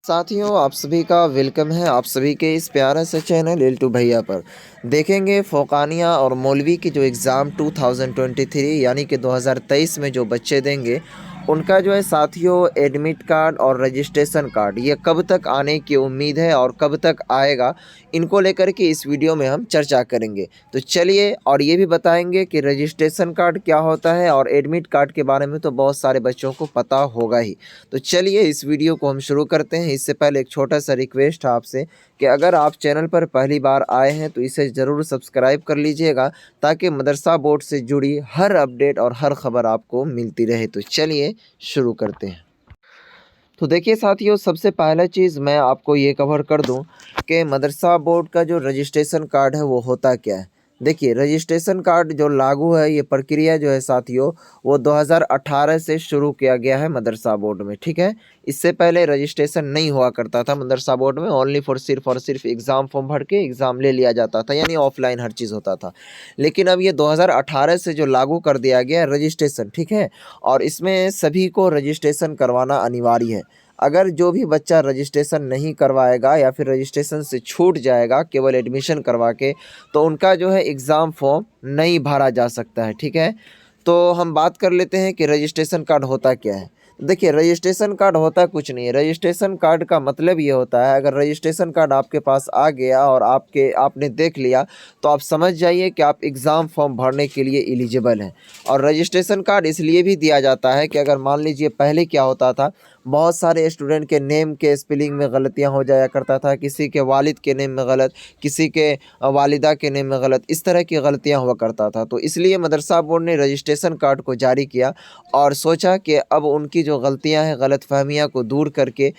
साथियों, आप सभी का वेलकम है आप सभी के इस प्यारे से चैनल एल2 भैया पर। देखेंगे फ़ोकानिया और मौलवी की जो एग्ज़ाम 2023 यानी कि 2023 में जो बच्चे देंगे, उनका जो है साथियों एडमिट कार्ड और रजिस्ट्रेशन कार्ड ये कब तक आने की उम्मीद है और कब तक आएगा, इनको लेकर के इस वीडियो में हम चर्चा करेंगे। तो चलिए, और ये भी बताएंगे कि रजिस्ट्रेशन कार्ड क्या होता है और एडमिट कार्ड के बारे में तो बहुत सारे बच्चों को पता होगा ही। तो चलिए इस वीडियो को हम शुरू करते हैं। इससे पहले एक छोटा सा रिक्वेस्ट है आपसे कि अगर आप चैनल पर पहली बार आए हैं तो इसे ज़रूर सब्सक्राइब कर लीजिएगा, ताकि मदरसा बोर्ड से जुड़ी हर अपडेट और हर खबर आपको मिलती रहे। तो चलिए शुरू करते हैं। तो देखिए साथियों, सबसे पहला चीज़ मैं आपको ये कवर कर दूं कि मदरसा बोर्ड का जो रजिस्ट्रेशन कार्ड है वो होता क्या है। देखिए, रजिस्ट्रेशन कार्ड जो लागू है, ये प्रक्रिया जो है साथियों वो 2018 से शुरू किया गया है मदरसा बोर्ड में, ठीक है। इससे पहले रजिस्ट्रेशन नहीं हुआ करता था मदरसा बोर्ड में, ओनली फॉर सिर्फ और सिर्फ एग्ज़ाम फॉर्म भर के एग्ज़ाम ले लिया जाता था, यानी ऑफलाइन हर चीज़ होता था। लेकिन अब ये 2018 से जो लागू कर दिया गया है रजिस्ट्रेशन, ठीक है, और इसमें सभी को रजिस्ट्रेशन करवाना अनिवार्य है। अगर जो भी बच्चा रजिस्ट्रेशन नहीं करवाएगा या फिर रजिस्ट्रेशन से छूट जाएगा केवल एडमिशन करवा के, तो उनका जो है एग्ज़ाम फॉर्म नहीं भरा जा सकता है, ठीक है। तो हम बात कर लेते हैं कि रजिस्ट्रेशन कार्ड होता क्या है। देखिए, रजिस्ट्रेशन कार्ड होता कुछ नहीं है। रजिस्ट्रेशन कार्ड का मतलब ये होता है, अगर रजिस्ट्रेशन कार्ड आपके पास आ गया और आपने देख लिया, तो आप समझ जाइए कि आप एग्ज़ाम फॉर्म भरने के लिए एलिजिबल हैं। और रजिस्ट्रेशन कार्ड इसलिए भी दिया जाता है कि अगर मान लीजिए पहले क्या होता था, बहुत सारे स्टूडेंट के नेम के स्पेलिंग में गलतियां हो जाया करता था, किसी के वालिद के नेम में गलत, किसी के वालिदा के नेम में गलत, इस तरह की गलतियां हुआ करता था। तो इसलिए मदरसा बोर्ड ने रजिस्ट्रेशन कार्ड को जारी किया और सोचा कि अब उनकी जो गलतियां हैं, गलतफहमियां को दूर करके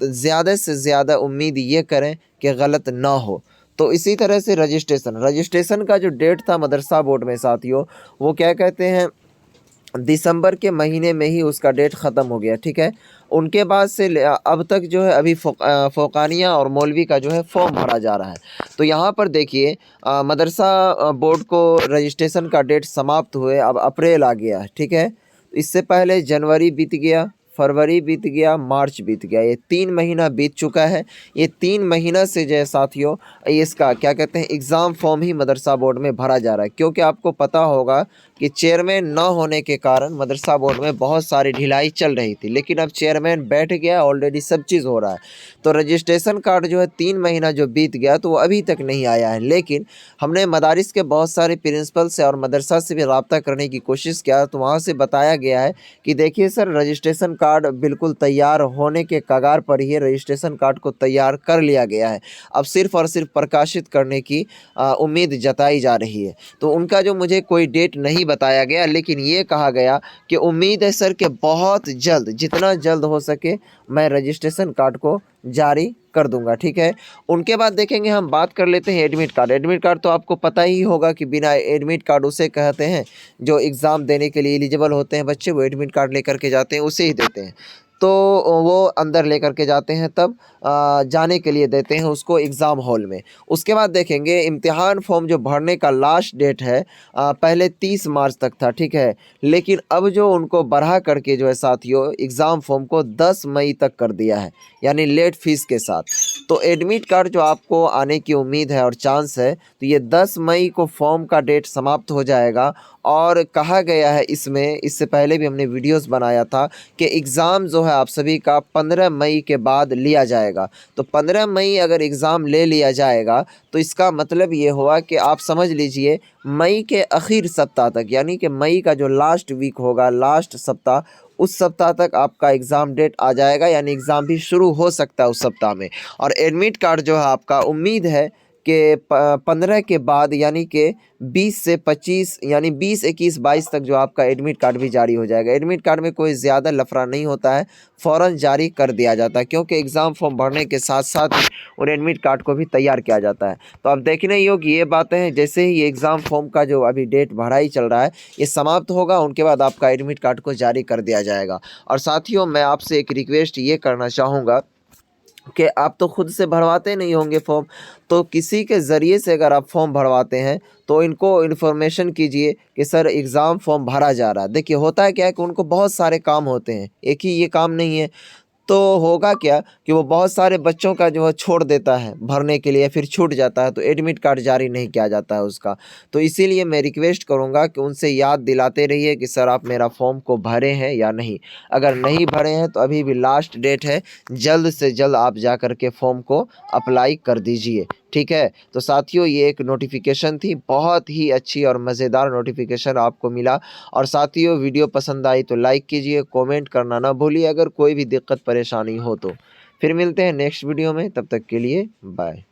ज़्यादा से ज़्यादा उम्मीद ये करें कि गलत ना हो। तो इसी तरह से रजिस्ट्रेशन का जो डेट था मदरसा बोर्ड में साथियों, वो क्या कहते हैं, दिसंबर के महीने में ही उसका डेट ख़त्म हो गया, ठीक है। उनके बाद से अब तक जो है अभी फ़ोकानिया और मौलवी का जो है फॉर्म भरा जा रहा है। तो यहाँ पर देखिए, मदरसा बोर्ड को रजिस्ट्रेशन का डेट समाप्त हुए, अब अप्रैल आ गया है, ठीक है। इससे पहले जनवरी बीत गया, फरवरी बीत गया, मार्च बीत गया, ये 3 महीना बीत चुका है। ये 3 महीना से जो है साथियों, इसका क्या कहते हैं, एग्ज़ाम फॉर्म ही मदरसा बोर्ड में भरा जा रहा है। क्योंकि आपको पता होगा कि चेयरमैन न होने के कारण मदरसा बोर्ड में बहुत सारी ढिलाई चल रही थी, लेकिन अब चेयरमैन बैठ गया, ऑलरेडी सब चीज़ हो रहा है। तो रजिस्ट्रेशन कार्ड जो है 3 महीना जो बीत गया, तो वो अभी तक नहीं आया है। लेकिन हमने मदारिस के बहुत सारे प्रिंसिपल से और मदरसा से भी रब्ता करने की कोशिश किया, तो वहाँ से बताया गया है कि देखिए सर, रजिस्ट्रेशन कार्ड बिल्कुल तैयार होने के कगार पर ही है, रजिस्ट्रेशन कार्ड को तैयार कर लिया गया है। अब सिर्फ़ और सिर्फ प्रकाशित करने की उम्मीद जताई जा रही है। तो उनका जो मुझे कोई डेट नहीं बताया गया, लेकिन ये कहा गया कि उम्मीद है सर कि बहुत जल्द, जितना जल्द हो सके, मैं रजिस्ट्रेशन कार्ड को जारी कर दूंगा, ठीक है। उनके बाद देखेंगे, हम बात कर लेते हैं एडमिट कार्ड। एडमिट कार्ड तो आपको पता ही होगा कि बिना एडमिट कार्ड उसे कहते हैं जो एग्ज़ाम देने के लिए एलिजिबल होते हैं बच्चे, वो एडमिट कार्ड लेकर के जाते हैं, उसे ही देते हैं। तो वो अंदर लेकर के जाते हैं, तब जाने के लिए देते हैं उसको एग्ज़ाम हॉल में। उसके बाद देखेंगे, इम्तिहान फॉर्म जो भरने का लास्ट डेट है, पहले 30 मार्च तक था, ठीक है। लेकिन अब जो उनको बढ़ा करके जो है साथियों, एग्ज़ाम फॉर्म को 10 मई तक कर दिया है, यानी लेट फीस के साथ। तो एडमिट कार्ड जो आपको आने की उम्मीद है और चांस है, तो ये 10 मई को फॉर्म का डेट समाप्त हो जाएगा। और कहा गया है इसमें, इससे पहले भी हमने वीडियोस बनाया था कि एग्ज़ाम जो है आप सभी का 15 मई के बाद लिया जाएगा। तो 15 मई अगर एग्ज़ाम ले लिया जाएगा, तो इसका मतलब ये हुआ कि आप समझ लीजिए मई के आखिर सप्ताह तक, यानी कि मई का जो लास्ट वीक होगा, लास्ट सप्ताह, उस सप्ताह तक आपका एग्ज़ाम डेट आ जाएगा, यानी एग्ज़ाम भी शुरू हो सकता है उस सप्ताह में। और एडमिट कार्ड जो है आपका, उम्मीद है कि 15 के बाद, यानी कि 20 से 25, यानी 20, 21, 22 तक जो आपका एडमिट कार्ड भी जारी हो जाएगा। एडमिट कार्ड में कोई ज़्यादा लफड़ा नहीं होता है, फ़ौरन जारी कर दिया जाता है, क्योंकि एग्ज़ाम फॉर्म भरने के साथ साथ ही उन एडमिट कार्ड को भी तैयार किया जाता है। तो अब देखने योग्य ये बातें हैं, जैसे ही ये एग्ज़ाम फॉर्म का जो अभी डेट बढ़ा ही चल रहा है, ये समाप्त होगा, उनके बाद आपका एडमिट कार्ड को जारी कर दिया जाएगा। और साथियों, मैं आपसे एक रिक्वेस्ट ये करना चाहूँगा कि आप तो खुद से भरवाते नहीं होंगे फॉर्म, तो किसी के ज़रिए से अगर आप फॉर्म भरवाते हैं, तो इनको इन्फॉर्मेशन कीजिए कि सर एग्ज़ाम फॉर्म भरा जा रहा है। देखिए, होता है क्या है कि उनको बहुत सारे काम होते हैं, एक ही ये काम नहीं है। तो होगा क्या कि वो बहुत सारे बच्चों का जो है छोड़ देता है भरने के लिए, फिर छूट जाता है तो एडमिट कार्ड जारी नहीं किया जाता है उसका। तो इसीलिए मैं रिक्वेस्ट करूँगा कि उनसे याद दिलाते रहिए कि सर आप मेरा फॉर्म को भरे हैं या नहीं। अगर नहीं भरे हैं तो अभी भी लास्ट डेट है, जल्द से जल्द आप जा कर के फॉर्म को अप्लाई कर दीजिए, ठीक है। तो साथियों ये एक नोटिफिकेशन थी, बहुत ही अच्छी और मज़ेदार नोटिफिकेशन आपको मिला। और साथियों वीडियो पसंद आई तो लाइक कीजिए, कमेंट करना ना भूलिए अगर कोई भी दिक्कत परेशानी हो तो। फिर मिलते हैं नेक्स्ट वीडियो में, तब तक के लिए बाय।